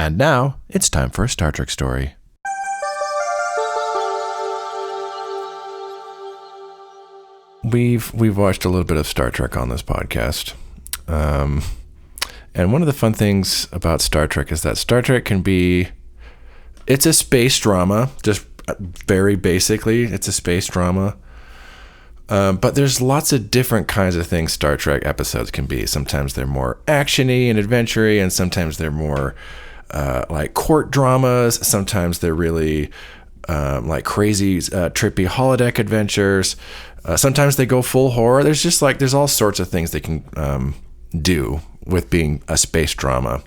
And now, it's time for a Star Trek story. We've watched a little bit of Star Trek on this podcast. And one of the fun things about Star Trek is that Star Trek it's a space drama, just very basically, it's a space drama. But there's lots of different kinds of things Star Trek episodes can be. Sometimes they're more action-y and adventure-y, and sometimes they're more like court dramas. Sometimes they're really like crazy, trippy holodeck adventures. Sometimes they go full horror. There's all sorts of things they can do with being a space drama.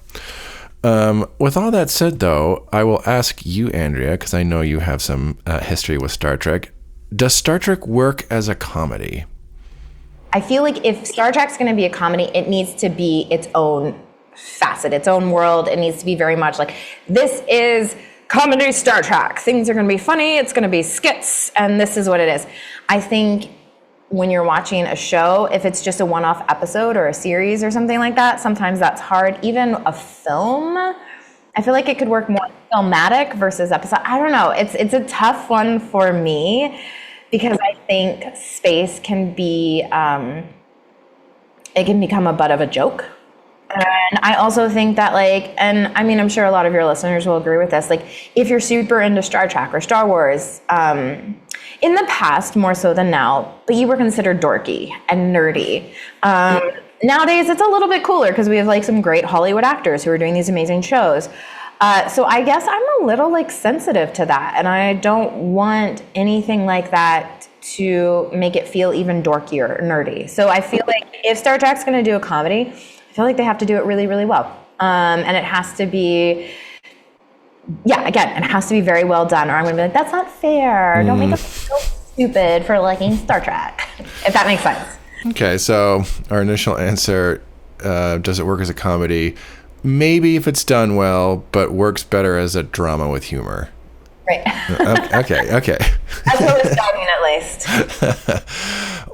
With all that said, though, I will ask you, Andrea, because I know you have some history with Star Trek. Does Star Trek work as a comedy? I feel like if Star Trek's going to be a comedy, it needs to be its own facet, its own world. It needs to be very much like, this is comedy Star Trek. Things are going to be funny. It's going to be skits. And this is what it is. I think when you're watching a show, if it's just a one-off episode or a series or something like that, sometimes that's hard. Even a film, I feel like it could work more filmatic versus episode. I don't know. It's a tough one for me because I think space can be, it can become a butt of a joke. And I also think that and I mean, I'm sure a lot of your listeners will agree with this. If you're super into Star Trek or Star Wars, in the past, more so than now, but you were considered dorky and nerdy. Nowadays, it's a little bit cooler because we have some great Hollywood actors who are doing these amazing shows. So I guess I'm a little sensitive to that, and I don't want anything like that to make it feel even dorky or nerdy. So I feel like if Star Trek's going to do a comedy, I feel like they have to do it really, really well. And it has to be, it has to be very well done, or I'm going to be like, that's not fair. Don't make us so stupid for liking Star Trek, if that makes sense. Okay, so our initial answer, does it work as a comedy? Maybe if it's done well, but works better as a drama with humor. Right. Okay. That's what it's done, at least.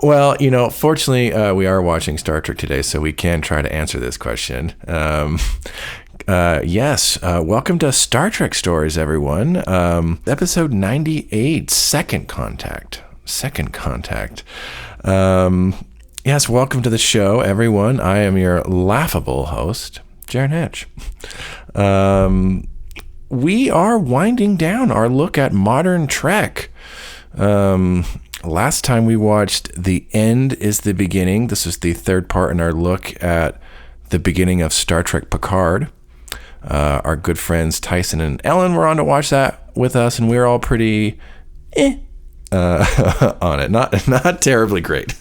Well, fortunately, we are watching Star Trek today, so we can try to answer this question. Yes, welcome to Star Trek Stories, everyone. Episode 98, Second Contact. Yes, welcome to the show, everyone. I am your laughable host, Jaron Hatch. We are winding down our look at modern Trek. Last time we watched The End is the Beginning. This was the third part in our look at the beginning of Star Trek Picard. Our good friends Tyson and Ellen were on to watch that with us, and we were all pretty on it. Not terribly great.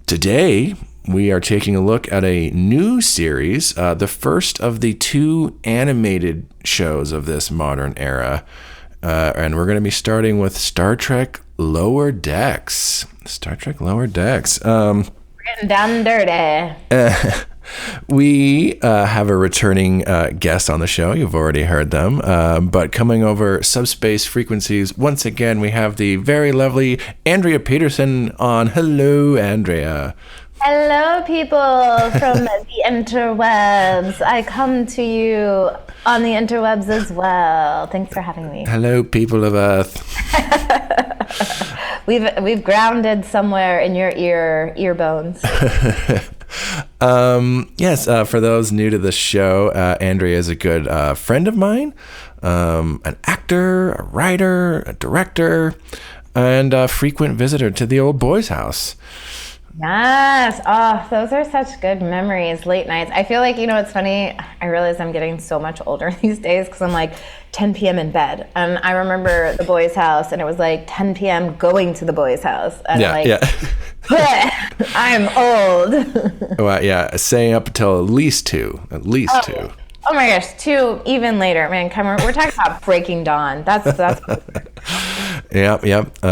Today, we are taking a look at a new series, the first of the two animated shows of this modern era. And we're going to be starting with Star Trek Lower Decks. Getting down dirty. We have a returning guest on the show. You've already heard them. But coming over subspace frequencies, once again, we have the very lovely Andrea Peterson on. Hello, Andrea. Hello, people from the interwebs. I come to you on the interwebs as well. Thanks for having me. Hello, people of Earth. We've grounded somewhere in your ear bones. Yes, for those new to the show, Andrea is a good friend of mine, an actor, a writer, a director, and a frequent visitor to the old boys' house. Yes. Oh, those are such good memories, late nights. I feel like, it's funny. I realize I'm getting so much older these days because I'm 10 p.m. in bed. And I remember the boys' house, and it was 10 p.m. going to the boys' house. And I'm old. Well, yeah, staying up until at least 2. Oh my gosh, 2 even later. Man, come on, we're talking about breaking dawn. That's Yep.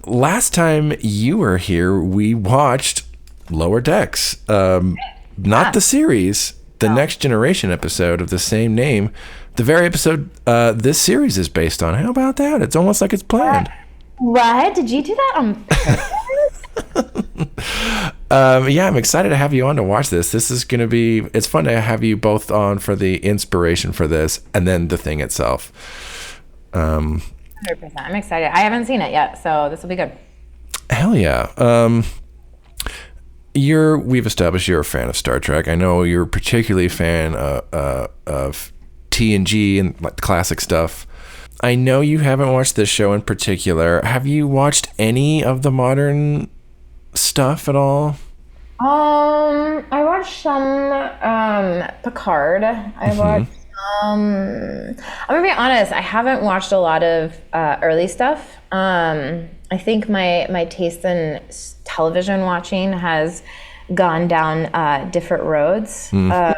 Last time you were here, we watched Lower Decks. Not the series, the Next Generation episode of the same name. The very episode this series is based on. How about that? It's almost like it's planned. What? Did you do that on purpose? Yeah, I'm excited to have you on to watch this. This is going to be, it's fun to have you both on for the inspiration for this and then the thing itself. 100%. I'm excited. I haven't seen it yet, so this will be good. Hell yeah. We've established you're a fan of Star Trek. I know you're particularly a fan of TNG and like the classic stuff. I know you haven't watched this show in particular. Have you watched any of the modern stuff at all? I watched some Picard. I watched I'm gonna be honest, I haven't watched a lot of early stuff. I think my taste in television watching has gone down different roads. And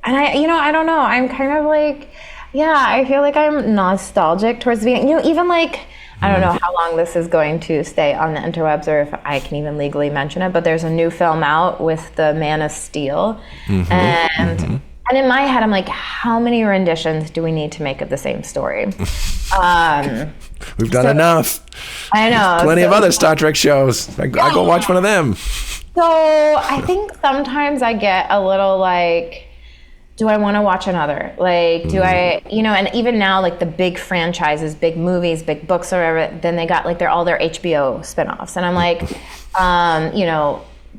I don't know. I'm kind of like, yeah, I feel like I'm nostalgic towards the beginning. Even like, I don't know how long this is going to stay on the interwebs or if I can even legally mention it, but there's a new film out with the Man of Steel. And in my head, I'm like, how many renditions do we need to make of the same story? We've done enough. I know. There's plenty of other Star Trek shows. I go watch one of them. So I think sometimes I get a little like, do I want to watch another? Like, do I, and even now, like the big franchises, big movies, big books or whatever, then they got like they're all their HBO spinoffs. And I'm like,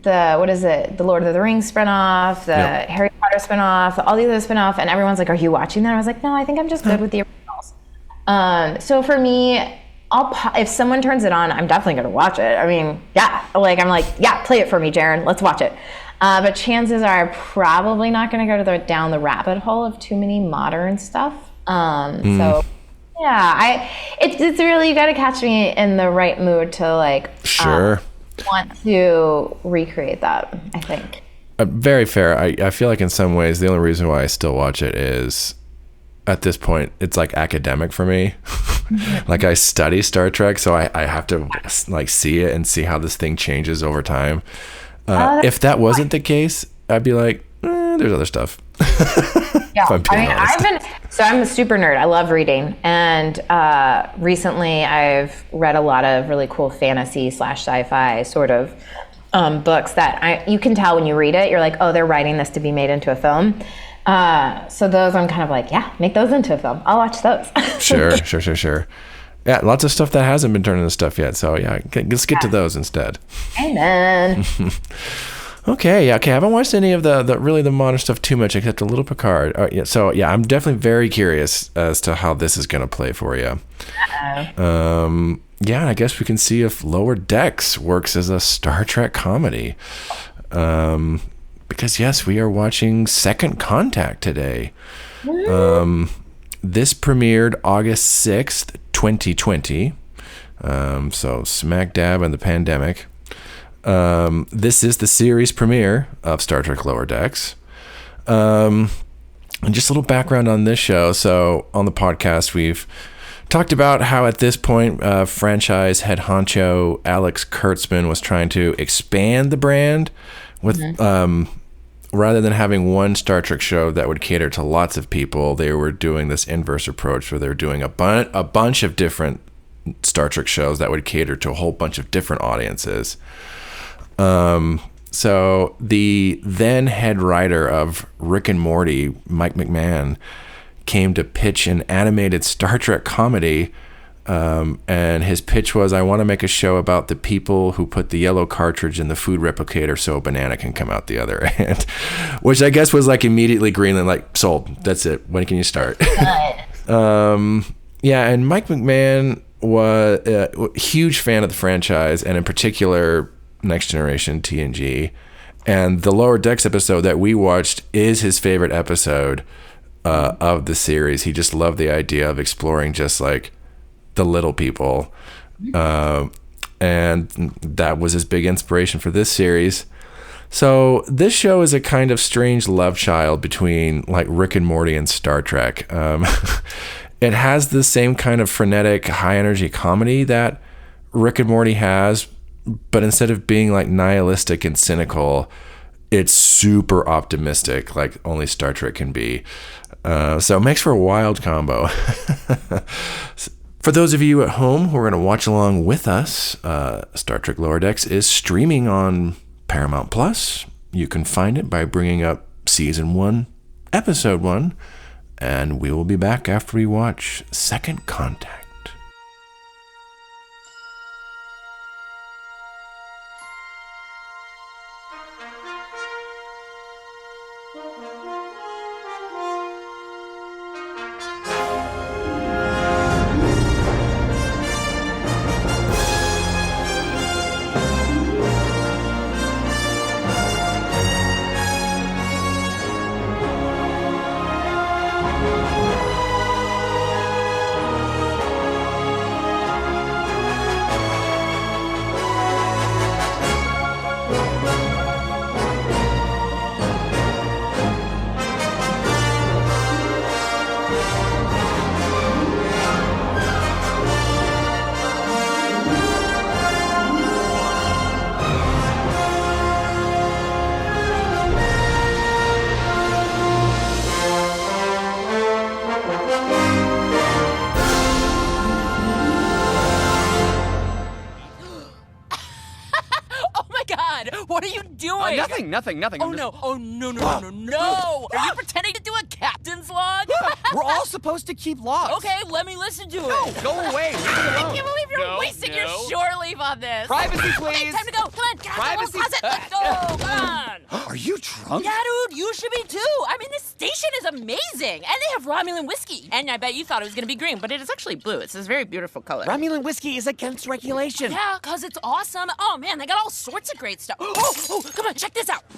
what is it? The Lord of the Rings spinoff, the Harry Potter spinoff, all these other spinoff. And everyone's like, are you watching that? I was like, no, I think I'm just good with the originals. So for me, if someone turns it on, I'm definitely going to watch it. I mean, yeah, play it for me, Jaron. Let's watch it. But chances are I'm probably not going to go down the rabbit hole of too many modern stuff. So yeah, it's really, you got to catch me in the right mood to like, want to recreate that, I think. Very fair. I feel like in some ways, the only reason why I still watch it is at this point, it's like academic for me. Like I study Star Trek, so I have to like see it and see how this thing changes over time. If that wasn't the case, I'd be like, there's other stuff. Yeah, I'm a super nerd. I love reading. And recently I've read a lot of really cool fantasy / sci-fi sort of books that you can tell when you read it, you're like, oh, they're writing this to be made into a film. So those I'm kind of like, yeah, make those into a film. I'll watch those. Sure. Yeah, lots of stuff that hasn't been turned into stuff yet. So yeah, let's get to those instead. Amen. Okay. I haven't watched any of the modern stuff too much, except a little Picard. So yeah, I'm definitely very curious as to how this is going to play for you. Yeah, and I guess we can see if Lower Decks works as a Star Trek comedy. Because yes, we are watching Second Contact today. This premiered August 6th, 2020. So smack dab in the pandemic. This is the series premiere of Star Trek Lower Decks. And just a little background on this show. So on the podcast, we've talked about how at this point, franchise head honcho Alex Kurtzman was trying to expand the brand with rather than having one Star Trek show that would cater to lots of people. They were doing this inverse approach where they were doing a bunch of different Star Trek shows that would cater to a whole bunch of different audiences. So the then head writer of Rick and Morty, Mike McMahon, came to pitch an animated Star Trek comedy. And his pitch was, I want to make a show about the people who put the yellow cartridge in the food replicator so a banana can come out the other end, which I guess was like immediately greenlit, like sold. That's it. When can you start? Yeah. And Mike McMahon was a huge fan of the franchise, and in particular, Next Generation TNG. And the Lower Decks episode that we watched is his favorite episode of the series. He just loved the idea of exploring just like the little people, and that was his big inspiration for this series. So this show is a kind of strange love child between like Rick and Morty and Star Trek. It has the same kind of frenetic, high energy comedy that Rick and Morty has, but instead of being like nihilistic and cynical, it's super optimistic, like only Star Trek can be. So it makes for a wild combo. For those of you at home who are going to watch along with us, Star Trek Lower Decks is streaming on Paramount Plus. You can find it by bringing up Season 1, Episode 1, and we will be back after we watch Second Contact. What are you doing? Nothing. Oh, no. Oh, no. Are you pretending to do a captain's log? We're all supposed to keep logs. Okay, let me listen to it. No, go away. Leave it I alone. can't believe you're wasting your shore leave on this. Privacy, please. Okay, time to go. Come on. Get out of the Privacy. little closet. Let's go. Come on. Are you drunk? Yeah, dude, you should be too. I mean, this station is amazing. And they have Romulan whiskey. And I bet you thought it was going to be green, but it is actually blue. It's this very beautiful color. Romulan whiskey is against regulation. Yeah, because it's awesome. Oh, man, they got all sorts of great stuff. Oh, come on, check this out. Be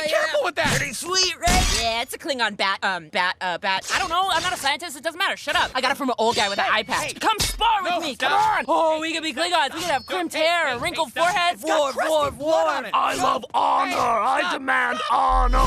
careful with that. Pretty sweet, right? Yeah, it's a Klingon bat. Bat. I don't know. I'm not a scientist. It doesn't matter. Shut up. I got it from an old guy with an eye patch. Come spar with me. Come on. Oh, we can be Klingons. We can have crimped hair, wrinkled foreheads. War. I love honor. I demand honor.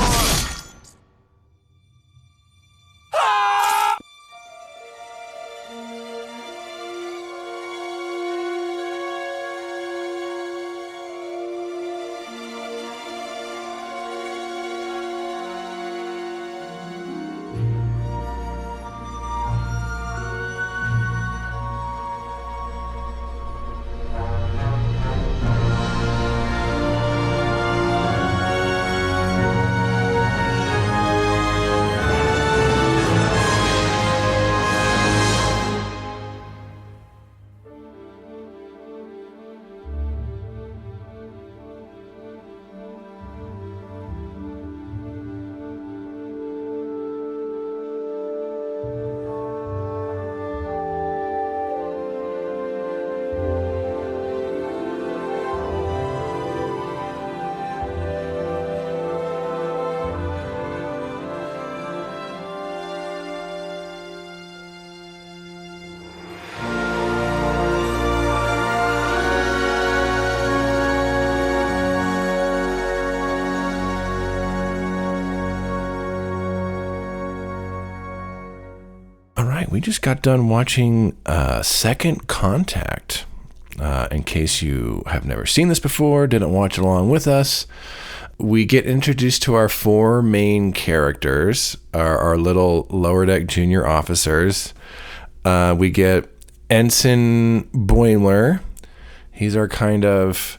We just got done watching Second Contact. In case you have never seen this before, didn't watch it along with us, we get introduced to our four main characters, our little lower deck junior officers. We get Ensign Boimler. He's our kind of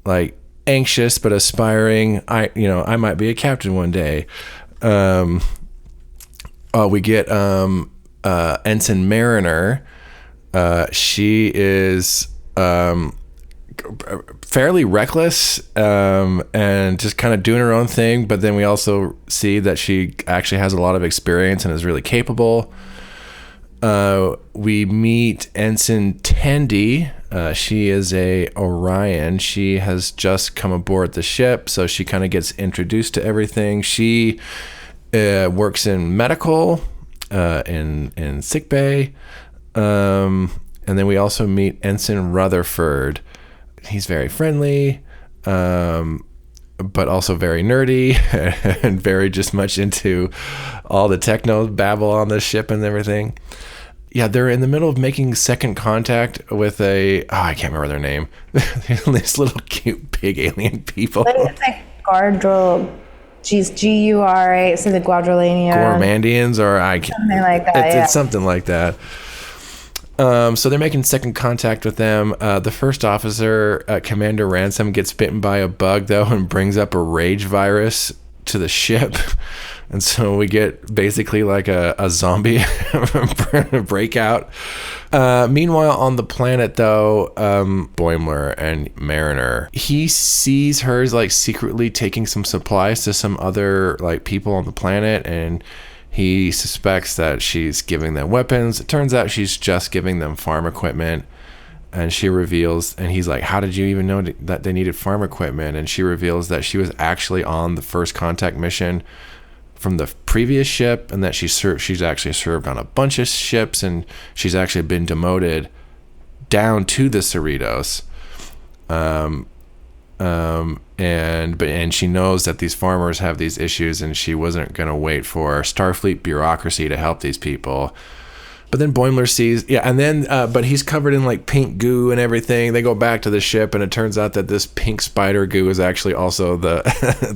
like anxious but aspiring. I might be a captain one day. We get Ensign Mariner. She is fairly reckless and just kind of doing her own thing, but then we also see that she actually has a lot of experience and is really capable. We meet Ensign Tandy. She is a Orion. She has just come aboard the ship, so she kind of gets introduced to everything. She works in medical, in sick bay. And then we also meet Ensign Rutherford. He's very friendly, but also very nerdy and very just much into all the techno babble on the ship and everything. Yeah, they're in the middle of making second contact with I can't remember their name. These little cute pig alien people. I think it's like Gardral. She's Gura, so the Guadralania. Gormandians, or something like that. It's something like that. So they're making second contact with them. The first officer, Commander Ransom, gets bitten by a bug, though, and brings up a rage virus to the ship. And so we get basically like a zombie breakout. Meanwhile, on the planet, though, Boimler and Mariner, he sees her like secretly taking some supplies to some other like people on the planet, and he suspects that she's giving them weapons. It turns out she's just giving them farm equipment. And she reveals, and he's like, how did you even know that they needed farm equipment? And she reveals that she was actually on the first contact mission from the previous ship, and that she's actually served on a bunch of ships, and she's actually been demoted down to the Cerritos. And she knows that these farmers have these issues, and she wasn't going to wait for Starfleet bureaucracy to help these people. But then Boimler sees, but he's covered in like pink goo and everything. They go back to the ship, and it turns out that this pink spider goo is actually also the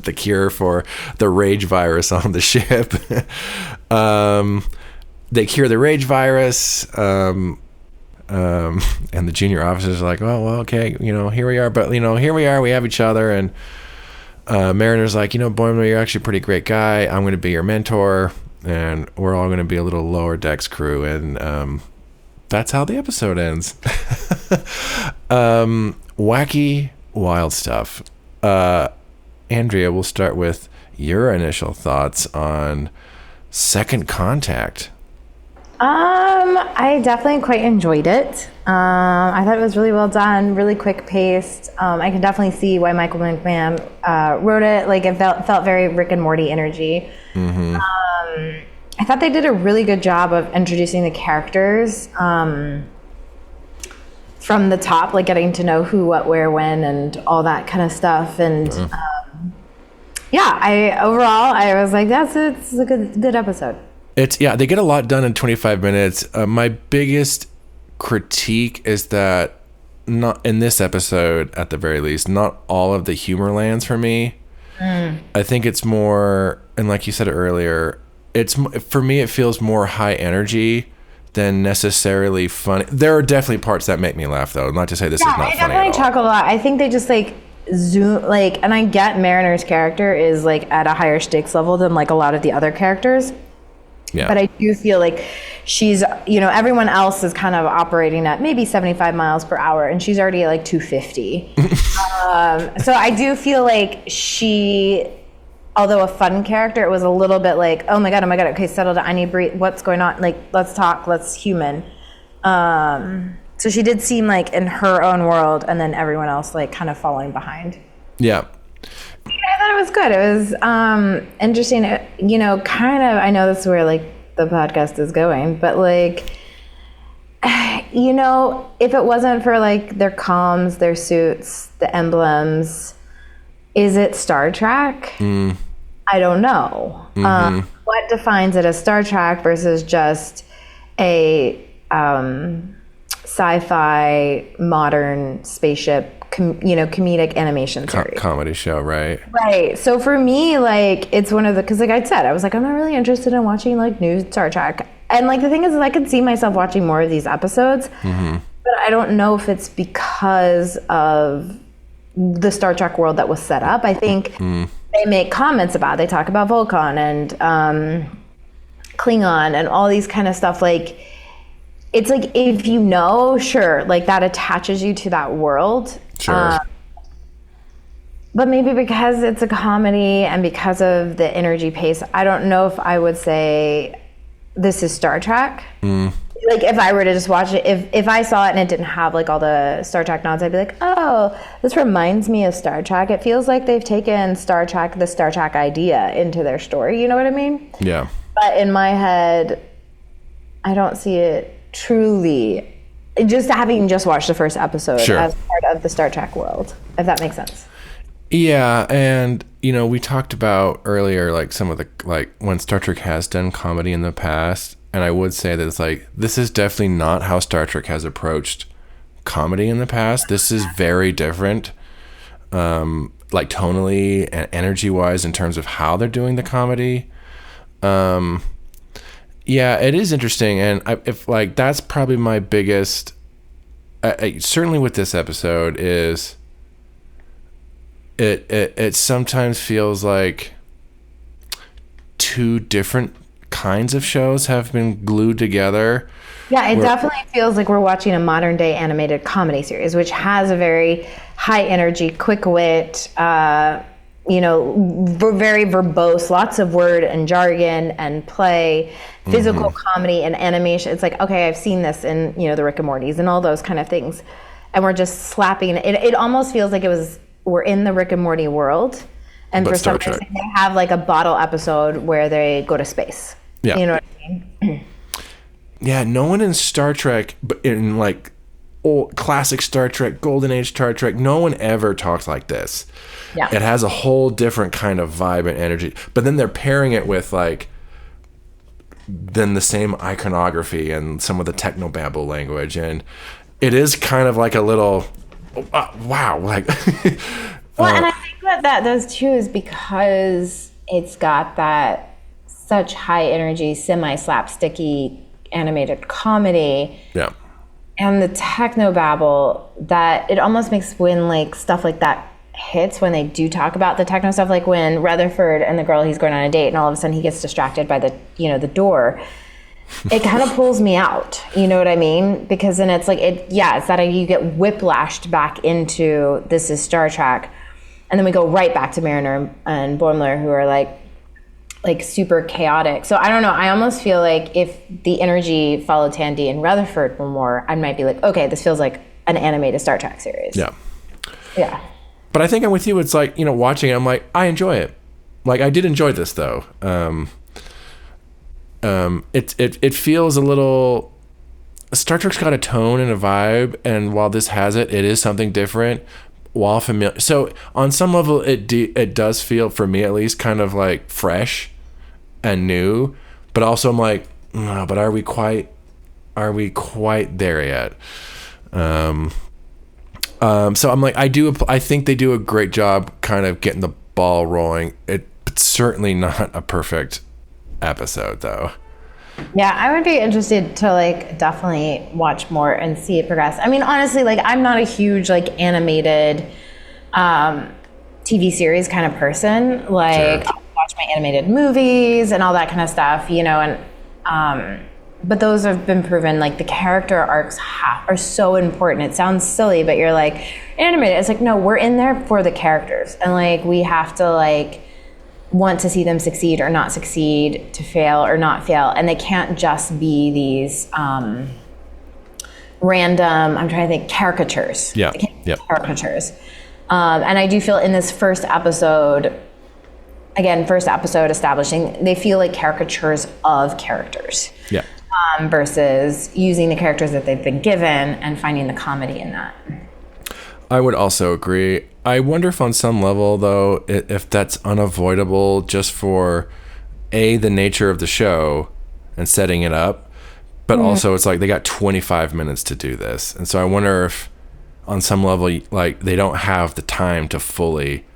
the cure for the rage virus on the ship. They cure the rage virus, and the junior officers are like, oh, well, okay, here we are. But, here we are. We have each other. And Mariner's like, Boimler, you're actually a pretty great guy. I'm going to be your mentor. And we're all going to be a little lower decks crew. And that's how the episode ends. Wacky, wild stuff. Andrea, we'll start with your initial thoughts on Second Contact. I definitely quite enjoyed it. I thought it was really well done, really quick paced. I can definitely see why Michael McMahon wrote it. Like, it felt very Rick and Morty energy. Mm-hmm. I thought they did a really good job of introducing the characters from the top, like getting to know who, what, where, when, and all that kind of stuff. And I was like, it's a good episode. They get a lot done in 25 minutes. My biggest critique is that, not in this episode at the very least, not all of the humor lands for me. I think it's more, and like you said earlier, for me it feels more high energy than necessarily funny. There are definitely parts that make me laugh, though. Not to say this is not funny at all. I definitely chuckle a lot. I think they just like zoom, like, and I get Mariner's character is like at a higher stakes level than like a lot of the other characters. Yeah. But I do feel like she's, everyone else is kind of operating at maybe 75 miles per hour, and she's already at like 250. So I do feel like she, although a fun character, it was a little bit like, oh my God, okay, settle down, I need to breathe, what's going on? Like, let's talk, let's human. So she did seem like in her own world, and then everyone else like kind of falling behind. Yeah. I thought it was good. It was interesting. I know this is where like the podcast is going, but like, if it wasn't for like their comms, their suits, the emblems, is it Star Trek? I don't know. Mm-hmm. What defines it as Star Trek versus just a sci-fi modern spaceship comedic animation series. Comedy show, right? Right. So for me, like, it's one of the, because like I said, I was like, I'm not really interested in watching like new Star Trek. And like the thing is I could see myself watching more of these episodes, but I don't know if it's because of the Star Trek world that was set up. I think they make comments about it. They talk about Vulcan and Klingon and all these kind of stuff. Like, it's like, if sure, like that attaches you to that world. Sure. But maybe because it's a comedy and because of the energy pace, I don't know if I would say this is Star Trek. Like, if I were to just watch it, if I saw it and it didn't have like all the Star Trek nods, I'd be like, oh, this reminds me of Star Trek. It feels like they've taken the Star Trek idea into their story. You know what I mean? Yeah. But in my head, I don't see it truly, just having just watched the first episode as part of the Star Trek world, if that makes sense. Yeah, and we talked about earlier like some of the, like, when Star Trek has done comedy in the past, and I would say that it's like, this is definitely not how Star Trek has approached comedy in the past. This is very different, like tonally and energy wise, in terms of how they're doing the comedy. Yeah, it is interesting, and if like that's probably my biggest. Certainly with this episode is. It sometimes feels like two different kinds of shows have been glued together. Yeah, it definitely feels like we're watching a modern day animated comedy series, which has a very high energy, quick wit, very verbose, lots of word and jargon and play, physical comedy and animation. It's like, okay, I've seen this in, the Rick and Morty's and all those kind of things. And we're just slapping it. It almost feels like we're in the Rick and Morty world. And But for some Star reason, Trek. they have like a bottle episode where they go to space. Yeah. You know what I mean? Yeah, no one in Star Trek, but in like old classic Star Trek, Golden Age Star Trek, no one ever talks like this. Yeah. It has a whole different kind of vibe and energy. But then they're pairing it with like then the same iconography and some of the technobabble language, and it is kind of like a little wow, like Well, and I think what that does too is because it's got that such high energy, semi-slapsticky animated comedy yeah. and the technobabble, that it almost makes when like stuff like that hits, when they do talk about the techno stuff, like when Rutherford and the girl he's going on a date and all of a sudden he gets distracted by the door. It kind of pulls me out, you know what I mean? Because then it's like, it's that you get whiplashed back into this is Star Trek. And then we go right back to Mariner and Boimler, who are like super chaotic. So I don't know. I almost feel like if the energy followed Tandy and Rutherford were more, I might be like, okay, this feels like an animated Star Trek series. Yeah. Yeah. But I think I'm with you. It's like, watching it, I'm like, I enjoy it. Like, I did enjoy this, though. It feels a little... Star Trek's got a tone and a vibe, and while this has it is something different, while familiar. So, on some level, it does feel, for me at least, kind of like fresh and new. But also, I'm like, but are we quite there yet? So I'm like, I think they do a great job kind of getting the ball rolling. It's certainly not a perfect episode though. Yeah, I would be interested to like definitely watch more and see it progress. I mean, honestly, like I'm not a huge like animated TV series kind of person. Like Sure. I'll watch my animated movies and all that kind of stuff, and but those have been proven, like the character arcs are so important. It sounds silly, but you're like, animated. It's like, no, we're in there for the characters. And like, we have to like want to see them succeed or not succeed, to fail or not fail. And they can't just be these random, I'm trying to think, caricatures. Yeah. They can't be Yep. caricatures. And I do feel in this first episode establishing, they feel like caricatures of characters. Yeah. Versus using the characters that they've been given and finding the comedy in that. I would also agree. I wonder if on some level, though, if that's unavoidable just for, the nature of the show and setting it up, but also it's like they got 25 minutes to do this. And so I wonder if on some level, like they don't have the time to fully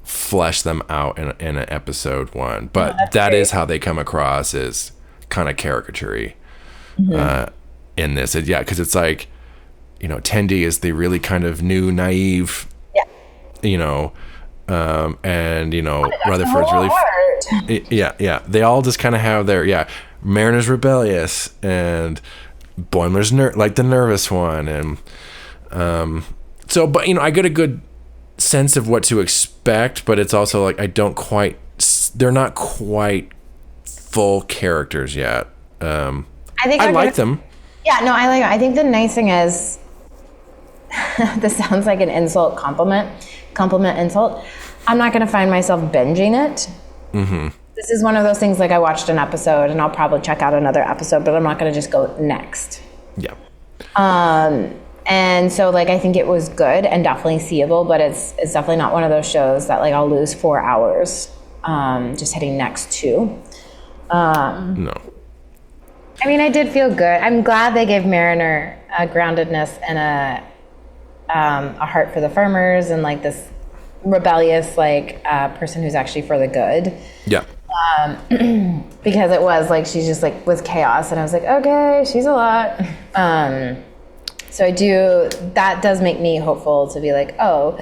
flesh them out in an episode one. But that is how they come across, is kind of caricature-y in this. Because it's like, Tendi is the really kind of new, naive, and Rutherford's really, yeah. They all just kind of have their, Mariner's rebellious and Boimler's like the nervous one, and but I get a good sense of what to expect, but it's also like they're not quite full characters yet. I like them. Yeah, no, I like them. I think the nice thing is, this sounds like an insult, compliment insult. I'm not going to find myself binging it. Mm-hmm. This is one of those things, like I watched an episode and I'll probably check out another episode, but I'm not going to just go next. Yeah. And so like, I think it was good and definitely seeable, but it's definitely not one of those shows that like I'll lose 4 hours just hitting next to. No. I mean, I did feel good. I'm glad they gave Mariner a groundedness and a heart for the farmers and like this rebellious like person who's actually for the good. Yeah. Because it was like, she's just like, was chaos. And I was like, okay, she's a lot. So that does make me hopeful to be like, oh,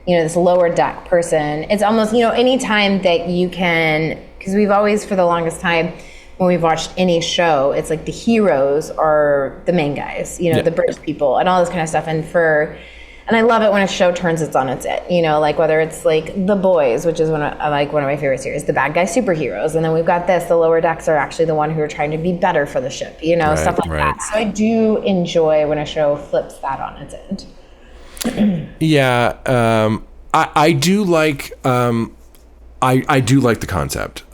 this lower deck person. It's almost, anytime that you can, because we've always, for the longest time, when we've watched any show, it's like the heroes are the main guys, the British people and all this kind of stuff. And I love it when a show turns it on its head, like whether it's like The Boys, which is one of my favorite series, the bad guy superheroes. And then we've got the lower decks are actually the one who are trying to be better for the ship, stuff like that. So I do enjoy when a show flips that on its end. Yeah. I do like, I do like the concept.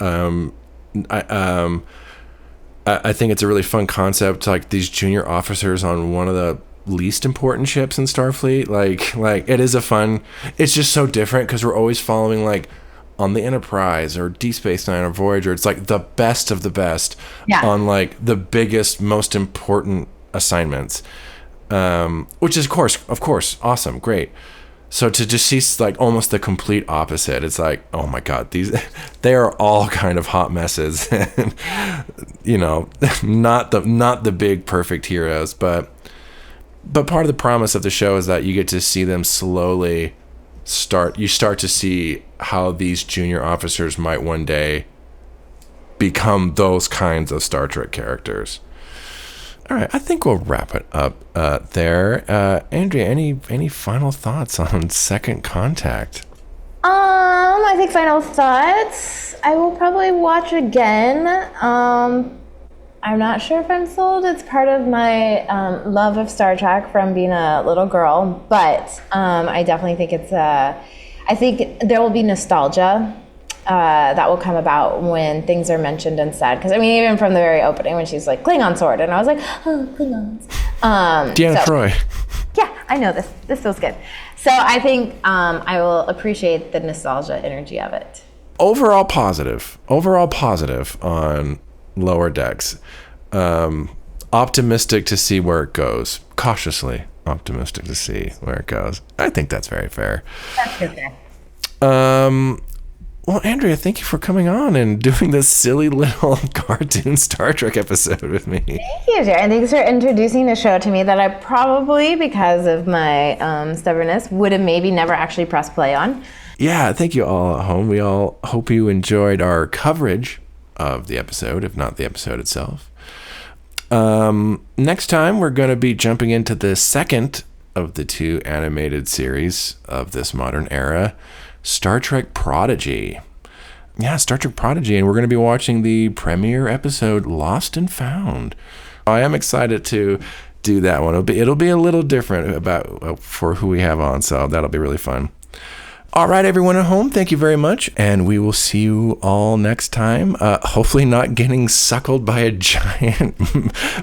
I think it's a really fun concept, like these junior officers on one of the least important ships in Starfleet. Like it is it's just so different because we're always following like on the Enterprise or Deep Space Nine or Voyager. It's like the best of the best on like the biggest, most important assignments, which is of course awesome, great. So to just see like almost the complete opposite, it's like, oh my God, they are all kind of hot messes, and not the big perfect heroes, but part of the promise of the show is that you get to see them slowly start to see how these junior officers might one day become those kinds of Star Trek characters. All right, I think we'll wrap it up there. Andrea, any final thoughts on Second Contact? I think final thoughts. I will probably watch again. I'm not sure if I'm sold. It's part of my love of Star Trek from being a little girl, but I definitely think I think there will be nostalgia that will come about when things are mentioned and said. Because, even from the very opening when she's like, Klingon sword, and I was like, oh, Klingons. Deanna Troy. Yeah, I know this. This feels good. So I think I will appreciate the nostalgia energy of it. Overall positive on Lower Decks. Optimistic to see where it goes. Cautiously optimistic to see where it goes. I think that's very fair. That's good there. Well, Andrea, thank you for coming on and doing this silly little cartoon Star Trek episode with me. Thank you, Jaron. Thanks for introducing the show to me that I probably, because of my stubbornness, would have maybe never actually pressed play on. Yeah, thank you all at home. We all hope you enjoyed our coverage of the episode, if not the episode itself. Next time, we're going to be jumping into the second of the two animated series of this modern era, Star Trek Prodigy. Yeah, Star Trek Prodigy, and we're going to be watching the premiere episode, Lost and Found. I am excited to do that one. It'll be a little different for who we have on, so that'll be really fun. All right, everyone at home, thank you very much, and we will see you all next time. Hopefully not getting suckled by a giant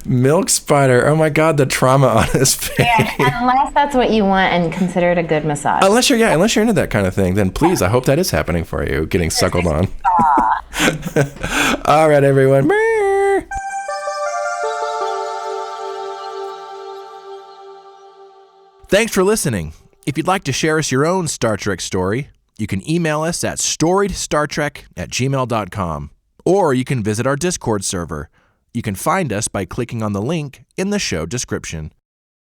milk spider. Oh my God, the trauma on his face. Yeah, unless that's what you want and consider it a good massage. Unless you're into that kind of thing, then please, I hope that is happening for you, getting suckled on. All right, everyone. Thanks for listening. If you'd like to share us your own Star Trek story, you can email us at storiedstartrek@gmail.com, or you can visit our Discord server. You can find us by clicking on the link in the show description.